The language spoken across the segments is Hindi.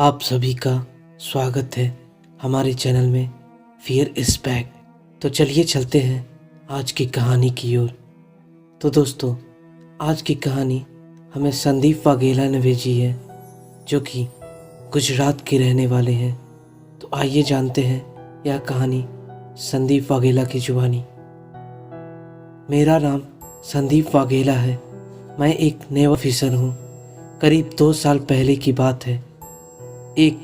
आप सभी का स्वागत है हमारे चैनल में फियर इज बैक। तो चलिए चलते हैं आज की कहानी की ओर। तो दोस्तों, आज की कहानी हमें संदीप वाघेला ने भेजी है, जो कि गुजरात के रहने वाले हैं। तो आइए जानते हैं यह कहानी संदीप वाघेला की जुबानी। मेरा नाम संदीप वाघेला है। मैं एक नेवल ऑफिसर हूँ। करीब 2 साल पहले की बात है। एक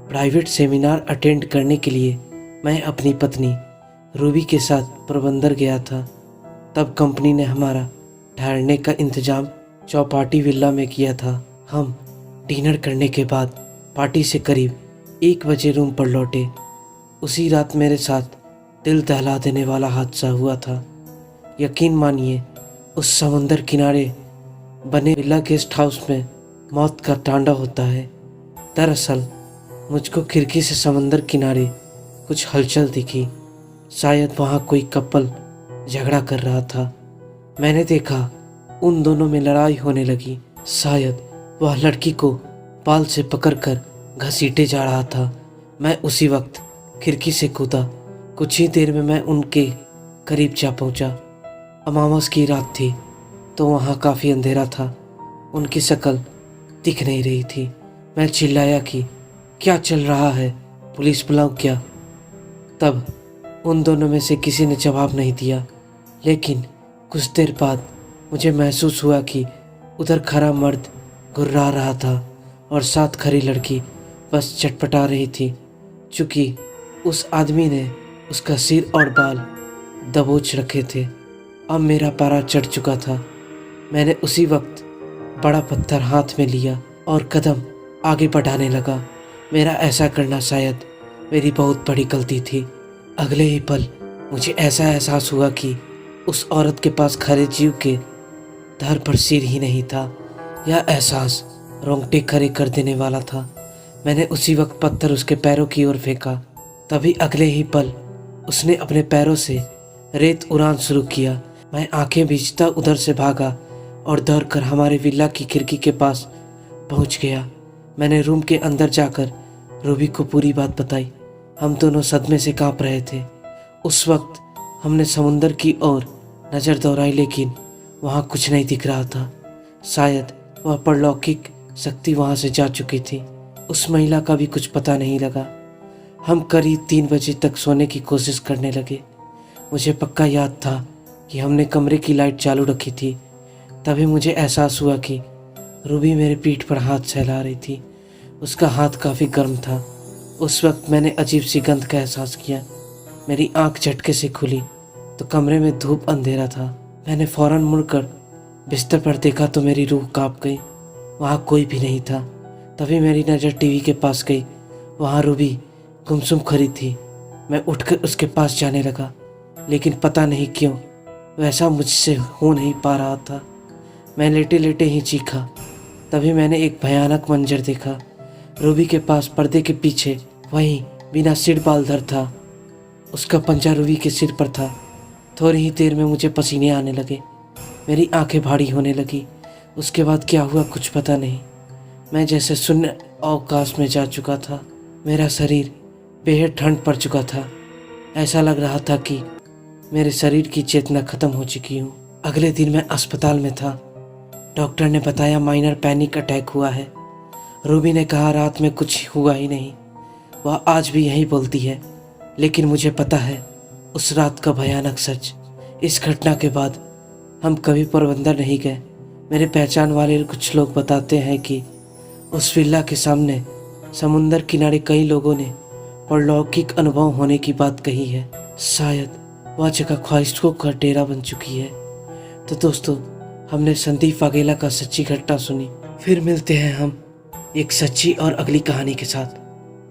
प्राइवेट सेमिनार अटेंड करने के लिए मैं अपनी पत्नी रूबी के साथ पोरबंदर गया था। तब कंपनी ने हमारा ठहरने का इंतज़ाम चौपाटी विला में किया था। हम डिनर करने के बाद पार्टी से करीब 1 बजे रूम पर लौटे। उसी रात मेरे साथ दिल दहला देने वाला हादसा हुआ था। यकीन मानिए, उस समुंदर किनारे बने विला गेस्ट हाउस में मौत का तांडव होता है। दरअसल मुझको खिड़की से समंदर किनारे कुछ हलचल दिखी। शायद वहाँ कोई कपल झगड़ा कर रहा था। मैंने देखा उन दोनों में लड़ाई होने लगी। शायद वह लड़की को बाल से पकड़कर घसीटे जा रहा था। मैं उसी वक्त खिड़की से कूदा। कुछ ही देर में मैं उनके करीब जा पहुँचा। अमावस की रात थी, तो वहाँ काफ़ी अंधेरा था। उनकी शक्ल दिख नहीं रही थी। मैं चिल्लाया कि क्या चल रहा है, पुलिस बुलाऊं क्या? तब उन दोनों में से किसी ने जवाब नहीं दिया। लेकिन कुछ देर बाद मुझे महसूस हुआ कि उधर खड़ा मर्द घुर्रा रहा था और साथ खड़ी लड़की बस चटपटा रही थी। चूँकि उस आदमी ने उसका सिर और बाल दबोच रखे थे, अब मेरा पारा चढ़ चुका था। मैंने उसी वक्त बड़ा पत्थर हाथ में लिया और कदम आगे बढ़ाने लगा। मेरा ऐसा करना शायद मेरी बहुत बड़ी गलती थी। अगले ही पल मुझे ऐसा एहसास हुआ कि उस औरत के पास खड़े जीव के धड़ पर सिर ही नहीं था। यह एहसास रोंगटे खड़े कर देने वाला था। मैंने उसी वक्त पत्थर उसके पैरों की ओर फेंका। तभी अगले ही पल उसने अपने पैरों से रेत उड़ान शुरू किया। मैं आंखें भींचता उधर से भागा और दौड़कर हमारे विला की खिड़की के पास पहुंच गया। मैंने रूम के अंदर जाकर रूबी को पूरी बात बताई। हम दोनों सदमे से कांप रहे थे। उस वक्त हमने समुंदर की ओर नज़र दौड़ाई, लेकिन वहाँ कुछ नहीं दिख रहा था। शायद वह परलौकिक शक्ति वहाँ से जा चुकी थी। उस महिला का भी कुछ पता नहीं लगा। हम करीब 3 बजे तक सोने की कोशिश करने लगे। मुझे पक्का याद था कि हमने कमरे की लाइट चालू रखी थी। तभी मुझे एहसास हुआ कि रूबी मेरे पीठ पर हाथ सहला रही थी। उसका हाथ काफ़ी गर्म था। उस वक्त मैंने अजीब सी गंध का एहसास किया। मेरी आंख झटके से खुली तो कमरे में धूप अंधेरा था। मैंने फौरन मुड़कर बिस्तर पर देखा तो मेरी रूह कांप गई। वहाँ कोई भी नहीं था। तभी मेरी नज़र टीवी के पास गई। वहाँ रूबी गुमसुम खड़ी थी। मैं उठकर उसके पास जाने लगा, लेकिन पता नहीं क्यों वैसा मुझसे हो नहीं पा रहा था। मैं लेटे लेटे ही चीखा। तभी मैंने एक भयानक मंजर देखा। रूबी के पास पर्दे के पीछे वहीं बिना सिर बाल धर था। उसका पंजा रूबी के सिर पर था। थोड़ी ही देर में मुझे पसीने आने लगे। मेरी आंखें भारी होने लगी। उसके बाद क्या हुआ कुछ पता नहीं। मैं जैसे शून्य अवकाश में जा चुका था। मेरा शरीर बेहद ठंड पड़ चुका था। ऐसा लग रहा था कि मेरे शरीर की चेतना खत्म हो चुकी हूँ। अगले दिन मैं अस्पताल में था। डॉक्टर ने बताया माइनर पैनिक अटैक हुआ है। रूबी ने कहा रात में कुछ हुआ ही नहीं। वह आज भी यही बोलती है, लेकिन मुझे पता है उस रात का भयानक सच। इस घटना के बाद हम कभी पोरबंदर नहीं गए। मेरे पहचान वाले कुछ लोग बताते हैं कि उस विला के सामने समुंदर किनारे कई लोगों ने परलौकिक अनुभव होने की बात कही है। शायद वह जगह ख्वाहिशों का डेरा बन चुकी है। तो दोस्तों, हमने संदीप वाघेला का सच्ची घटना सुनी। फिर मिलते हैं हम एक सच्ची और अगली कहानी के साथ।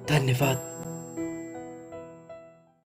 धन्यवाद।